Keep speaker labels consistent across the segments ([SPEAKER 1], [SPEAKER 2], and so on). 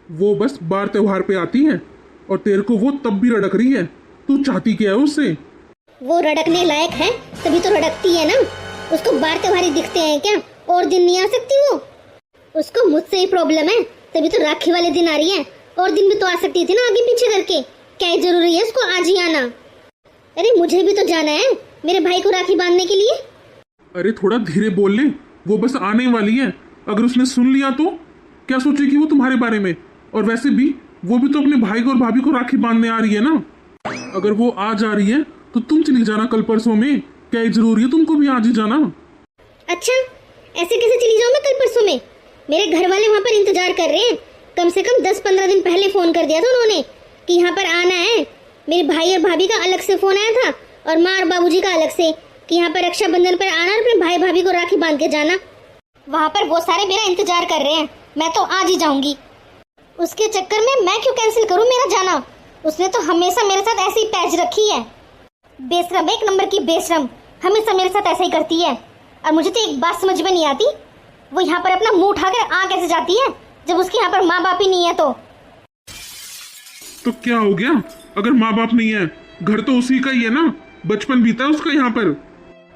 [SPEAKER 1] वो बस बार त्योहार पे आती है और तेरे को वो तब भी रड़क रही है। तू चाहती क्या है उससे?
[SPEAKER 2] वो रड़कने लायक है तभी तो रड़कती है ना। उसको बार त्योहारी दिखते हैं क्या? और दिन नहीं आ सकती वो? उसको मुझसे ही प्रॉब्लम है तभी तो राखी वाले दिन आ रही है। और दिन भी तो आ सकती थी ना आगे पीछे करके। क्या जरूरी है उसको आज ही आना? अरे मुझे भी तो जाना है मेरे भाई को राखी बांधने के लिए।
[SPEAKER 1] अरे थोड़ा धीरे बोल ले, वो बस आने वाली है। अगर उसने सुन लिया तो क्या सोचेगी वो तुम्हारे बारे में? और वैसे भी वो भी तो अपने भाई को और भाभी को राखी बांधने आ रही है ना। अगर वो आज आ रही है तो तुम चली जाना कल परसों में। क्या जरूरी है तुमको भी आज ही जाना?
[SPEAKER 2] अच्छा, ऐसे कैसे चली जाऊँ मैं कल परसों में? मेरे घर वाले वहाँ पर इंतजार कर रहे हैं। कम से कम 10-15 दिन पहले फोन कर दिया था उन्होंने कि यहाँ पर आना है। मेरे भाई और भाभी का अलग से फोन आया था और माँ और बाबूजी का अलग से कि यहाँ पर रक्षाबंधन पर आना और अपने भाई भाभी को राखी बांध के जाना। वहाँ पर वो सारे मेरा इंतजार कर रहे हैं। मैं तो आज ही जाऊंगी। उसके चक्कर में मैं क्यों कैंसिल करूँ मेरा जाना? उसने तो हमेशा मेरे साथ ऐसे ही पैच रखी है। बेशरम, एक नंबर की बेशरम, हमेशा मेरे साथ ऐसा ही करती है। और मुझे तो एक बात समझ में नहीं आती, वो यहाँ पर अपना मुंह उठाकर आ कैसे जाती है जब उसके यहाँ पर माँ बाप ही नहीं है
[SPEAKER 1] तो क्या हो गया? अगर माँ बाप नहीं है, घर तो उसी का ही है ना। बचपन बीता है उसका यहाँ पर।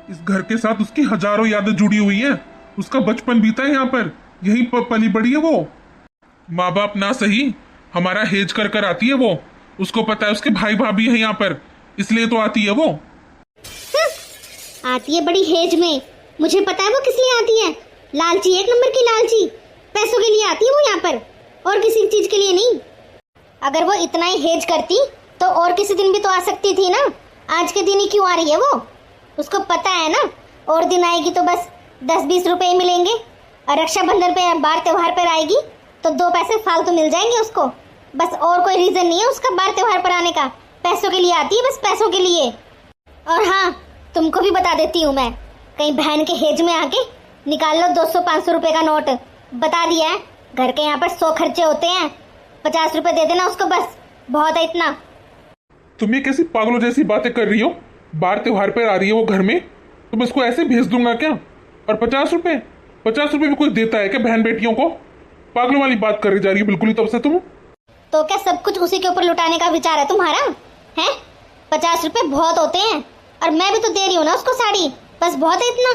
[SPEAKER 1] इस घर के साथ उसकी हजारों यादें जुड़ी हुई है। उसका बचपन बीता है यहाँ पर, यही पली बड़ी है वो। माँ बाप ना सही, हमारा हेज कर कर आती है वो। उसको पता है उसके भाई भाभी है यहाँ पर, इसलिए तो आती है वो।
[SPEAKER 2] आती है बड़ी हेज में। मुझे पता है वो किस लिए आती है। लालची, एक नंबर की लालची। पैसों के लिए आती है वो यहाँ पर, और किसी चीज के लिए नहीं। अगर वो इतना ही हेज करती तो और किसी दिन भी तो आ सकती थी ना। आज के दिन ही क्यों आ रही है वो? उसको पता है ना और दिन आएगी तो बस 10-20 रुपए मिलेंगे, और रक्षाबंधन पे बार त्योहार पर आएगी तो 2 पैसे फालतू मिल जाएंगे उसको। बस और कोई रीजन नहीं है उसका बार त्योहार पर आने का। पैसों के लिए आती है, बस पैसों के लिए। और हाँ, तुमको भी बता देती हूँ मैं, कहीं बहन के हेज में आके निकाल लो 200-500 रुपए का नोट। बता दिया है, घर के यहाँ पर 100 खर्चे होते हैं। 50 रुपए दे देना उसको, बस बहुत है इतना।
[SPEAKER 1] तुम ये कैसी पागलों जैसी बातें कर रही हो? बार त्योहार पर आ रही है वो घर में, तुम इसको ऐसे भेज दूंगा क्या? और 50 रुपए भी कोई देता है क्या बहन बेटियों को? पागलों वाली बात कर रही जा रही है बिल्कुल ही तब से तुम।
[SPEAKER 2] तो क्या सब कुछ उसी के ऊपर लुटाने का विचार है तुम्हारा? है 50 रुपए बहुत होते हैं, और मैं भी तो दे रही हूँ ना उसको साड़ी। बस बहुत है इतना।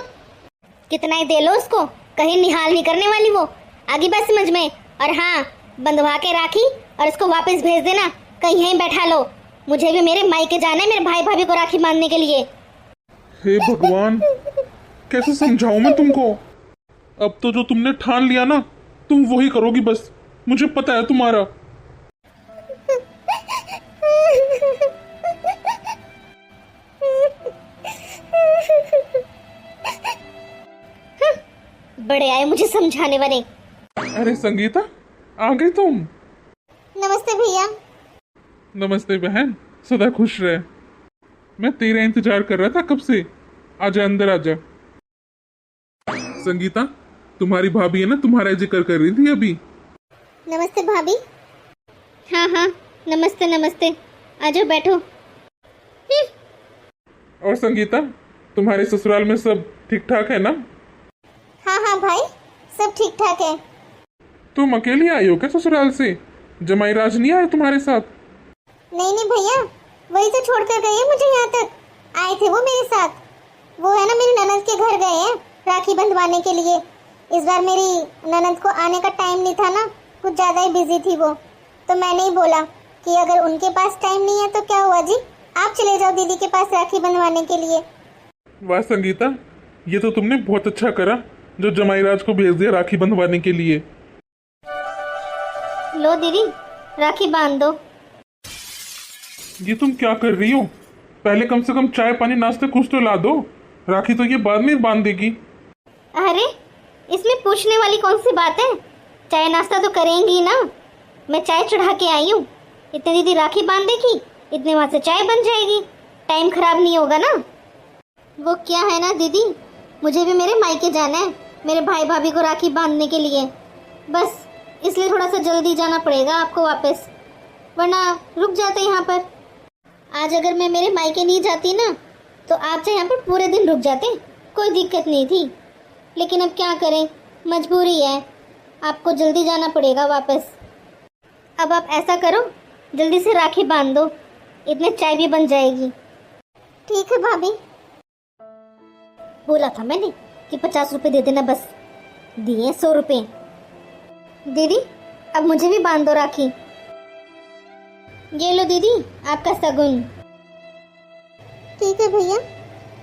[SPEAKER 2] कितना ही दे लो उसको, कहीं निहाल नहीं करने वाली वो। आगे बात समझ में। और हाँ, बंधवा के राखी और इसको वापस भेज देना, कहीं यहीं बैठा लो। मुझे भी मेरे मायके जाना है मेरे भाई भाभी को राखी बांधने के लिए।
[SPEAKER 1] हे भगवान, कैसे समझाऊं मैं तुमको? अब तो जो तुमने ठान लिया ना, तुम वही करोगी बस। मुझे पता है तुम्हारा।
[SPEAKER 2] बड़े आए मुझे समझाने वाले।
[SPEAKER 1] अरे संगीता, आ गई तुम?
[SPEAKER 2] नमस्ते भैया।
[SPEAKER 1] नमस्ते बहन, सदा खुश रहे। मैं तेरा इंतजार कर रहा था कब से। आजा अंदर आजा। संगीता, तुम्हारी भाभी है ना, तुम्हारा जिक्र कर रही थी अभी।
[SPEAKER 2] नमस्ते भाभी। हाँ हाँ, नमस्ते नमस्ते। आजो बैठो।
[SPEAKER 1] और संगीता, तुम्हारे ससुराल में सब ठीक ठाक है ना?
[SPEAKER 2] हाँ हाँ भाई, सब ठीक ठाक है।
[SPEAKER 1] तुम अकेली आई हो क्या ससुराल से? जमाई राज नहीं आया तुम्हारे साथ?
[SPEAKER 2] नहीं नहीं भैया, वही तो छोड़कर गए हैं मुझे। यहाँ तक आए थे वो मेरे साथ। वो है ना मेरी ननद के घर गए हैं राखी बंधवाने के लिए। इस बार मेरी ननद को आने का टाइम नहीं था ना, कुछ ज़्यादा ही बिजी थी वो। तो मैंने ही बोला कि अगर उनके पास टाइम नहीं है तो क्या हुआ जी, आप चले जाओ दीदी के पास राखी बंधवाने के लिए।
[SPEAKER 1] वाह संगीता, ये तो तुमने बहुत अच्छा करा जो जमाई राज को भेज दिया राखी बंधवाने के लिए।
[SPEAKER 2] लो दीदी, राखी बांध दो।
[SPEAKER 1] ये तुम क्या कर रही हो? पहले कम से कम चाय पानी नाश्ते कुछ तो ला दो। राखी तो ये बाद में बांध देगी।
[SPEAKER 2] अरे, इसमें पूछने वाली कौन सी बात है? चाय नाश्ता तो करेंगी ना। मैं चाय चढ़ा के आई हूँ, इतने दीदी राखी बांध देगी, इतने वहाँ से चाय बन जाएगी। टाइम खराब नहीं होगा ना। वो क्या है ना दीदी, मुझे भी मेरे मायके जाना है मेरे भाई भाभी को राखी बांधने के लिए। बस इसलिए थोड़ा सा जल्दी जाना पड़ेगा आपको वापस, वरना रुक जाते यहाँ पर। आज अगर मैं मेरे मायके नहीं जाती ना तो आप चाहे यहाँ पर पूरे दिन रुक जाते, कोई दिक्कत नहीं थी। लेकिन अब क्या करें, मजबूरी है, आपको जल्दी जाना पड़ेगा वापस। अब आप ऐसा करो, जल्दी से राखी बांध दो, इतने चाय भी बन जाएगी। ठीक है भाभी। बोला था मैंने कि 50 रुपए दे देना, बस दिए 100 रुपए। दीदी अब मुझे भी बांध दो राखी। ये लो दीदी आपका शगुन। ठीक है भैया,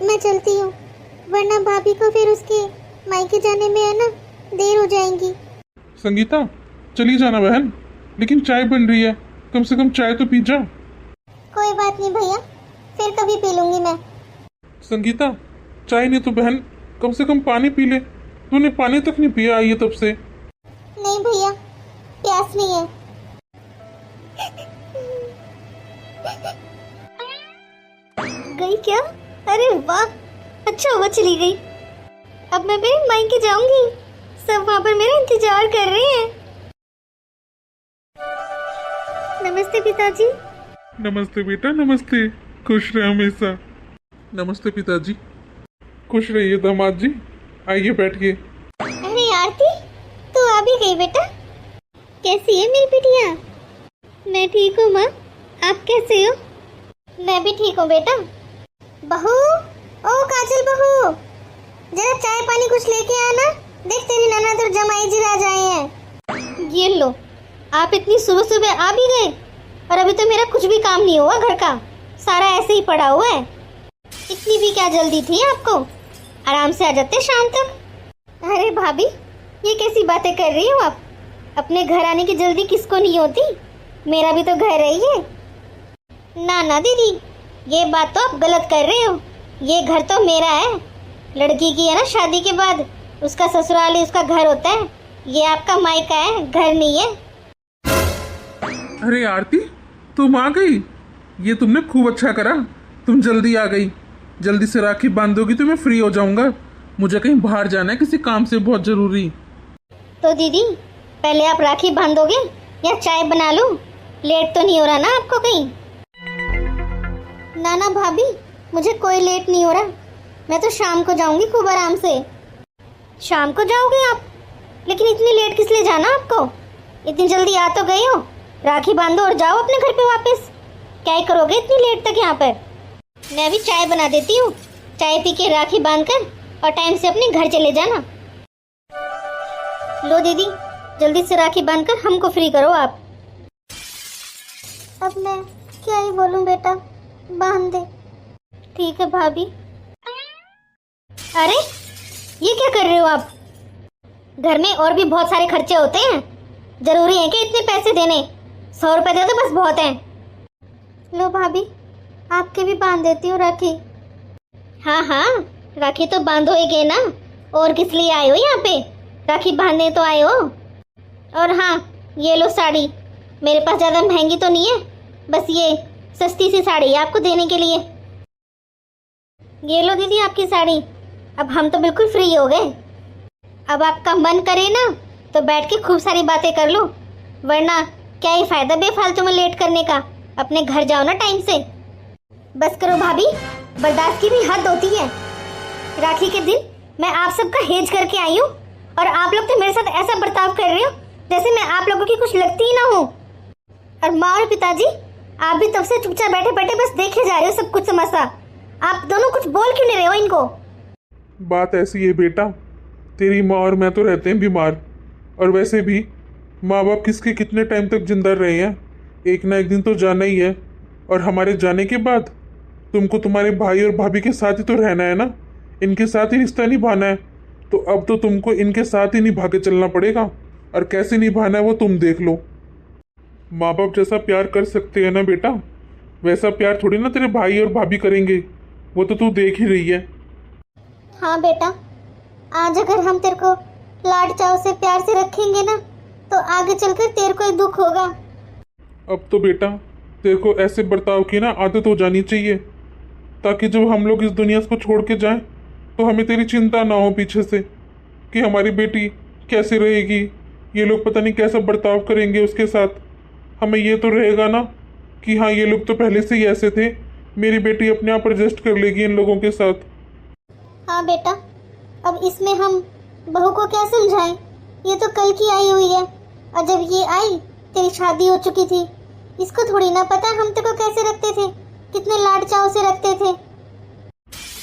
[SPEAKER 2] मैं चलती हूँ, वरना भाभी को फिर उसके मायके जाने में है ना देर हो जाएगी।
[SPEAKER 1] संगीता चली जाना बहन, लेकिन चाय बन रही है, कम से कम चाय तो पी जा।
[SPEAKER 2] कोई बात नहीं भैया, फिर कभी पी लूंगी मैं।
[SPEAKER 1] संगीता चाय नहीं तो बहन कम से कम पानी पी ले, तूने पानी तक नहीं पिया आई है तब से।
[SPEAKER 2] नहीं भैया, प्यास नहीं है। गई क्या? अरे वाह, अच्छा हुआ चली गई। अब मैं मेरे मायके जाऊंगी, सब वहां पर मेरा इंतजार कर रहे हैं। नमस्ते पिताजी।
[SPEAKER 1] नमस्ते बेटा नमस्ते, खुश रहे हमेशा। नमस्ते पिताजी। खुश रहिए दामाद जी, आइए बैठिए।
[SPEAKER 2] अरे आरती, तू आ भी गई बेटा। कैसी है मेरी बिटिया? मैं ठीक हूँ माँ, आप कैसे हो? मैं भी ठीक हूँ बेटा। बहू, ओ काजल बहू, जरा चाय पानी कुछ लेके आना, देख तेरी ननद और जमाई जी आ जाए हैं। ये लो, आप इतनी सुबह सुबह आ भी गए, और अभी तो मेरा कुछ भी काम नहीं हुआ घर का, सारा ऐसे ही पड़ा हुआ है। इतनी भी क्या जल्दी थी आपको? आराम से आ जाते शाम तक। अरे भाभी, ये कैसी बातें कर रही हो आप? अपने घर आने की जल्दी किसको नहीं होती? मेरा भी तो घर है ये। ना ना दीदी, ये बात तो आप गलत कर रहे हो। ये घर तो मेरा है, लड़की की है ना, शादी के बाद उसका ससुराल ही उसका घर होता है। ये आपका मायका है, घर नहीं है।
[SPEAKER 1] अरे आरती तुम आ गई, ये तुमने खूब अच्छा करा, तुम जल्दी आ गई। जल्दी से राखी बांधोगी तो मैं फ्री हो जाऊंगा, मुझे कहीं बाहर जाना है किसी काम से बहुत जरूरी।
[SPEAKER 2] तो दीदी पहले आप राखी बांधोगे या चाय बना लूं? लेट तो नहीं हो रहा ना आपको कहीं? ना ना भाभी, मुझे कोई लेट नहीं हो रहा, मैं तो शाम को जाऊंगी खूब आराम से। शाम को जाओगे आप? लेकिन इतनी लेट किस लिए जाना आपको? इतनी जल्दी आ तो गए हो, राखी बांधो और जाओ अपने घर पे वापस। क्या ही करोगे इतनी लेट तक यहाँ पर? मैं भी चाय बना देती हूँ, चाय पी के राखी बांधकर और टाइम से अपने घर चले जाना। लो दीदी, जल्दी से राखी बांधकर हमको फ्री करो आप। अब मैं क्या ही बोलूं बेटा, बांध दे। ठीक है भाभी। अरे ये क्या कर रहे हो आप? घर में और भी बहुत सारे खर्चे होते हैं, जरूरी है कि इतने पैसे देने? 100 रुपए दे तो बस बहुत है। लो भाभी, आपके भी बांध देती हूँ राखी। हाँ हाँ, राखी तो बांधोगे ना, और किस लिए आए हो यहाँ पे? राखी बांधने तो आए हो। और हाँ, ये लो साड़ी, मेरे पास ज़्यादा महंगी तो नहीं है, बस ये सस्ती सी साड़ी है आपको देने के लिए। ये लो दीदी आपकी साड़ी। अब हम तो बिल्कुल फ्री हो गए। अब आपका मन करे ना तो बैठ के खूब सारी बातें कर लो, वरना क्या ही फायदा बेफालतू में लेट करने का। अपने घर जाओ ना टाइम से। बस करो भाभी, बर्दाश्त की भी हद होती है। राखी के दिन मैं आप सबका हेज करके आई हूँ, और आप लोग तो मेरे साथ ऐसा बर्ताव कर रहे हो जैसे मैं आप लोगों की कुछ लगती ही ना हूँ। और माँ और पिताजी, आप भी तब से चुपचाप बैठे बैठे बस देखे जा रहे हो सब कुछ तमाशा। आप दोनों कुछ बोल क्यों नहीं रहे हो इनको?
[SPEAKER 1] बात ऐसी है बेटा, तेरी माँ और मैं तो रहते हैं बीमार, और वैसे भी माँ बाप किसके कितने टाइम तक जिंदा रहे हैं, एक ना एक दिन तो जाना ही है। और हमारे जाने के बाद तुमको तुम्हारे भाई और भाभी के साथ ही तो रहना है ना, इनके साथ ही रिश्ता निभाना है। तो अब तो तुमको इनके साथ ही निभा के चलना पड़ेगा, और कैसे निभाना है वो तुम देख लो। माँ बाप जैसा प्यार कर सकते हैं ना बेटा, वैसा प्यार थोड़ी ना तेरे भाई और भाभी करेंगे, वो तो तू देख ही रही है।
[SPEAKER 2] हाँ बेटा, आज अगर हम तेरे को लाड चाव से प्यार से रखेंगे ना, तो आगे चलकर तेरे को ही दुख होगा।
[SPEAKER 1] अब तो बेटा तेरे को ऐसे बर्ताव की ना आदत हो जानी चाहिए, ताकि जब हम लोग इस दुनिया को छोड़ के जाएं तो हमें तेरी चिंता ना हो पीछे से कि हमारी बेटी कैसे रहेगी, ये लोग पता नहीं कैसा बर्ताव करेंगे उसके साथ। हमें ये तो रहेगा ना कि हाँ ये लोग तो पहले से ही ऐसे थे, मेरी बेटी अपने आप एडजस्ट कर लेगी इन लोगों के साथ।
[SPEAKER 2] हाँ बेटा, अब इसमें हम बहू को क्या समझाएं? ये तो कल की आई हुई है, और जब ये आई तेरी शादी हो चुकी थी। इसको थोड़ी ना पता हम तेरे को कैसे रखते थे, कितने लाड चाव से रखते थे।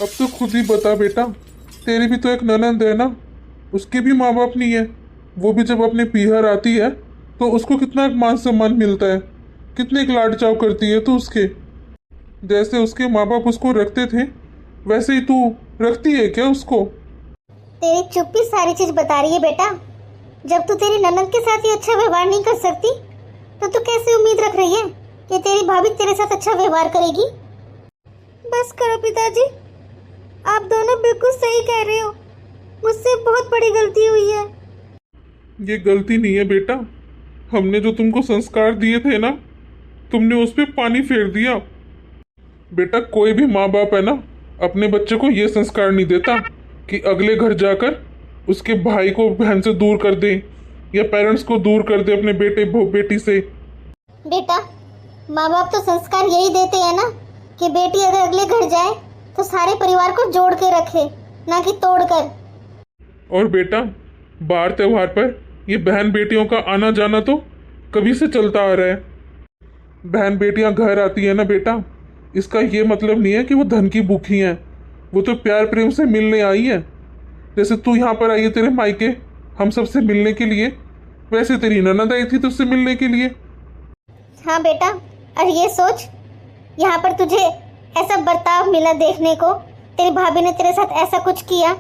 [SPEAKER 1] अब तो खुद ही बता बेटा, तेरी भी तो एक ननंद है ना, उसके भी माँ बाप नहीं है। वो भी जब अपने पीहर आती है तो उसको कितना मान सम्मान मिलता है, कितने एक लाड चाव करती है तू उसके। जैसे उसके माँ बाप उसको रखते थे वैसे ही तू रखती है क्या उसको?
[SPEAKER 2] तेरी चुप्पी सारी चीज बता रही है बेटा। जब तू तेरी ननद के साथ ही अच्छा व्यवहार नहीं कर सकती तो तू कैसे उम्मीद रख रही है कि तेरी भाभी तेरे साथ अच्छा व्यवहार करेगी? बस करो पिताजी, आप दोनों बिल्कुल सही कह रहे हो। मुझसे बहुत बड़ी गलती हुई है।
[SPEAKER 1] ये गलती नहीं है बेटा, हमने जो तुमको संस्कार दिए थे ना, तुमने उस पर पानी फेर दिया। बेटा कोई भी माँ बाप है ना, अपने बच्चे को ये संस्कार नहीं देता कि अगले घर जाकर उसके भाई को बहन से दूर कर दे या पेरेंट्स को दूर कर दे अपने बेटे बेटी से।
[SPEAKER 2] बेटा माँ बाप तो संस्कार यही देते हैं ना कि बेटी अगर अगले घर जाए तो सारे परिवार को जोड़ के रखे, ना कि तोड़ कर।
[SPEAKER 1] और बेटा बार त्योहार पर ये बहन बेटियों का आना जाना तो कभी से चलता आ रहा है। बहन बेटियां घर आती है ना बेटा, इसका ये मतलब नहीं है कि वो धन की भूखी हैं। वो तो प्यार प्रेम से मिलने आई है। जैसे तू यहाँ पर आई है तेरे मायके हम सबसे मिलने के लिए, वैसे तेरी ननद आई थी तुझसे मिलने के लिए।
[SPEAKER 2] हाँ बेटा, और ये सोच यहाँ पर तुझे ऐसा बर्ताव मिला देखने को, तेरी भाभी ने तेरे साथ ऐसा कुछ किया,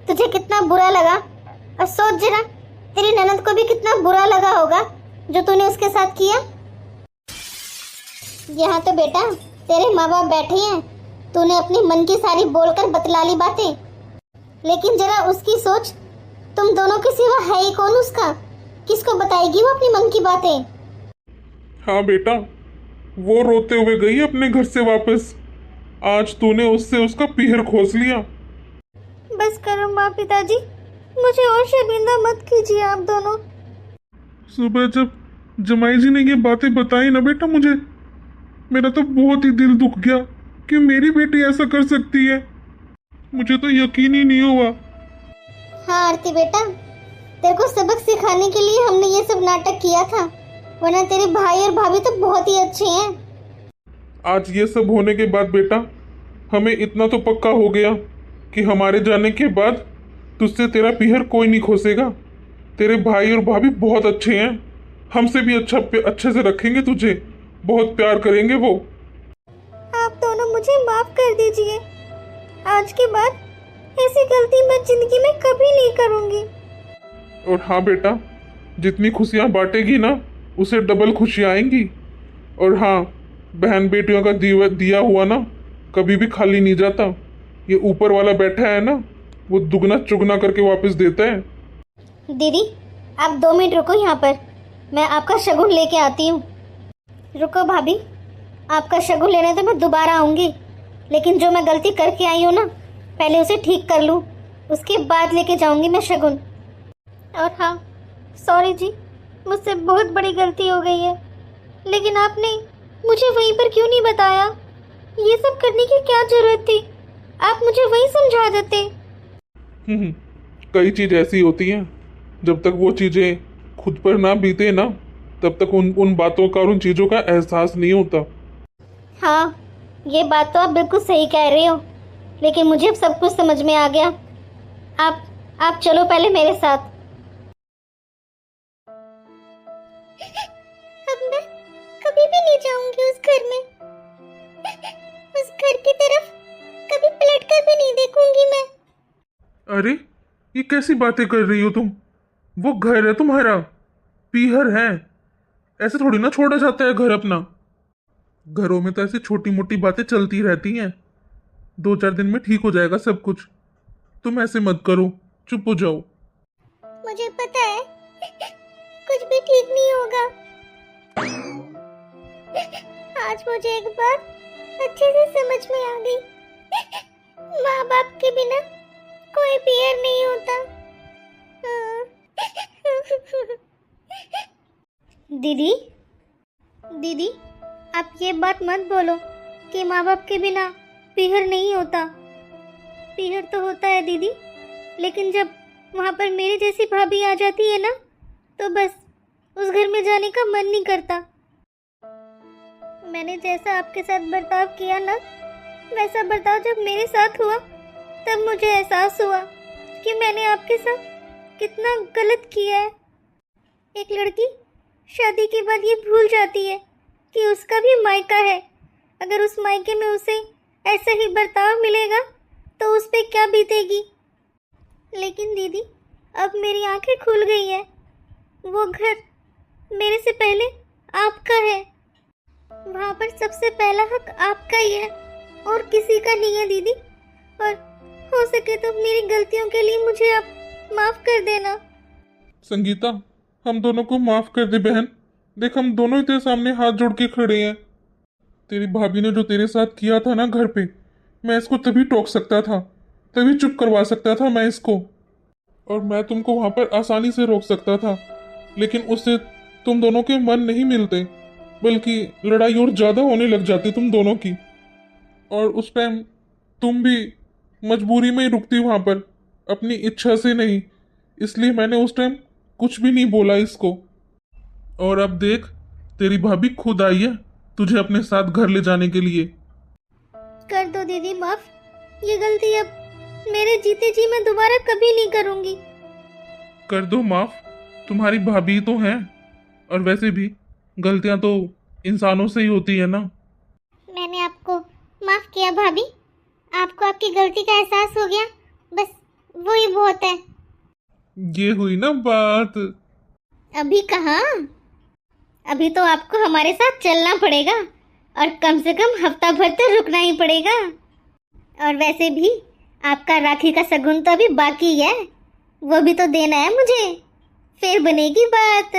[SPEAKER 2] तुझे कितना बुरा लगा। और सोच जरा तेरी ननद को भी कितना बुरा लगा होगा जो तूने उसके साथ किया। यहाँ तो बेटा तेरे माँ बाप बैठे हैं, तूने अपनी मन की सारी बोलकर बतला ली बातें, लेकिन जरा उसकी सोच, तुम दोनों के सिवा है ही कौन उसका? किसको बताएगी वो अपनी मन की बातें?
[SPEAKER 1] हाँ बेटा, वो रोते हुए गई अपने घर से वापस। आज तूने उससे उसका पीहर खोस लिया।
[SPEAKER 2] बस करो माँ पिताजी, मुझे और शर्मिंदा मत कीजिए आप दोनों।
[SPEAKER 1] सुबह जब जमाई जी ने ये बातें बताई ना बेटा, मुझे मेरा तो बहुत ही दिल दुख गया कि मेरी बेटी ऐसा कर सकती है। मुझे तो यकीन ही नहीं हुआ।
[SPEAKER 2] हाँ आरती बेटा, तेरे को सबक सिखाने के लिए हमने ये सब नाटक किया था, वरना तेरे भाई और भाभी तो बहुत ही अच्छे हैं।
[SPEAKER 1] आज ये सब होने के बाद बेटा हमें इतना तो पक्का हो गया कि हमारे जाने के बाद तुझसे तेरा पीहर कोई नहीं खोसेगा। तेरे भाई और भाभी बहुत अच्छे हैं, हमसे भी अच्छे से रखेंगे तुझे, बहुत प्यार करेंगे वो।
[SPEAKER 2] आप दोनों मुझे माफ कर दीजिए। आज के बाद ऐसी गलती मैं जिंदगी में कभी नहीं करूंगी।
[SPEAKER 1] और हाँ बेटा, जितनी खुशियाँ बांटेगी ना उसे डबल खुशियाँ आएंगी। और हाँ, बहन बेटियों का दिया हुआ ना कभी भी खाली नहीं जाता। ये ऊपर वाला बैठा है ना, वो दुगना चुगना करके वापस देता है।
[SPEAKER 2] दीदी आप 2 मिनट रुको यहाँ पर, मैं आपका शगुन लेके आती हूँ। रुको भाभी, आपका शगुन लेने तो मैं दोबारा आऊँगी, लेकिन जो मैं गलती करके आई हूँ ना, पहले उसे ठीक कर लूँ, उसके बाद लेके जाऊँगी मैं शगुन। और हाँ सॉरी जी, मुझसे बहुत बड़ी गलती हो गई है, लेकिन आपने मुझे वहीं पर क्यों नहीं बताया? ये सब करने की क्या जरूरत थी? आप मुझे वहीं समझा देते।
[SPEAKER 1] कई चीज़ ऐसी होती हैं, जब तक वो चीज़ें खुद पर ना बीते ना, तब तक उन बातों का और उन चीज़ों का एहसास नहीं होता।
[SPEAKER 2] हाँ ये बात तो आप बिल्कुल सही कह रहे हो, लेकिन मुझे अब सब कुछ समझ में आ गया। आप चलो पहले मेरे साथ। अब मैं कभी भी नहीं जाऊंगी उस घर में, उस घर की तरफ कभी पलट कर भी नहीं देखूंगी मैं।
[SPEAKER 1] अरे ये कैसी बातें कर रही हो तुम? वो घर है तुम्हारा, पीहर है, ऐसे थोड़ी ना छोड़ा जाता है घर अपना। घरों में तो ऐसी छोटी मोटी बातें चलती रहती हैं, 2-4 दिन में ठीक हो जाएगा सब कुछ। तुम ऐसे मत करो, चुप हो जाओ।
[SPEAKER 2] मुझे पता है कुछ भी ठीक नहीं होगा। आज मुझे एक बात अच्छे से समझ में आ गई, माँ बाप के बिना कोई पीहर नहीं होता। दीदी दीदी आप ये बात मत बोलो कि माँ बाप के बिना पीहर नहीं होता। पीहर तो होता है दीदी, लेकिन जब वहाँ पर मेरी जैसी भाभी आ जाती है ना, तो बस उस घर में जाने का मन नहीं करता। मैंने जैसा आपके साथ बर्ताव किया ना, वैसा बर्ताव जब मेरे साथ हुआ तब मुझे एहसास हुआ कि मैंने आपके साथ कितना गलत किया है। एक लड़की शादी के बाद ये भूल जाती है कि उसका भी मायका है। अगर उस मायके में उसे ऐसा ही बर्ताव मिलेगा तो उस पे क्या बीतेगी। लेकिन दीदी, अब मेरी आंखें खुल गई है। वो घर मेरे से पहले आपका है। वहाँ पर सबसे पहला हक आपका ही है और किसी का नहीं है दीदी। और हो सके तो मेरी गलतियों के लिए मुझे आप माफ कर देना।
[SPEAKER 1] संगीता, हम दोनों को माफ कर दे बहन। देख, हम दोनों ही तेरे सामने हाथ जोड़ के खड़े हैं। तेरी भाभी ने जो तेरे साथ किया था ना घर पे, मैं इसको तभी टोक सकता था, तभी चुप करवा सकता था मैं इसको, और मैं तुमको वहां पर आसानी से रोक सकता था। लेकिन उससे तुम दोनों के मन नहीं मिलते, बल्कि लड़ाई और ज्यादा होने लग जाती तुम दोनों की। और उस टाइम तुम भी मजबूरी में ही रुकती वहां पर, अपनी इच्छा से नहीं। इसलिए मैंने उस टाइम कुछ भी नहीं बोला इसको। और अब देख, तेरी भाभी खुद आई है तुझे अपने साथ घर ले जाने के लिए।
[SPEAKER 2] कर दो दीदी माफ। ये गलती अब मेरे जीते जी मैं दोबारा कभी नहीं करूंगी।
[SPEAKER 1] कर दो माफ, तुम्हारी भाभी तो हैं, और वैसे भी गलतियां तो इंसानों से ही होती है ना।
[SPEAKER 2] मैंने आपको माफ किया भाभी। आपको आपकी गलती का एहसास हो गया, बस वो ही बहुत है।
[SPEAKER 1] ये हुई ना बात।
[SPEAKER 2] अभी कहाँ, अभी तो आपको हमारे साथ चलना पड़ेगा और कम से कम हफ्ता भर तो रुकना ही पड़ेगा। और वैसे भी आपका राखी का शगुन तो अभी बाकी है, वो भी तो देना है मुझे, फिर बनेगी बात।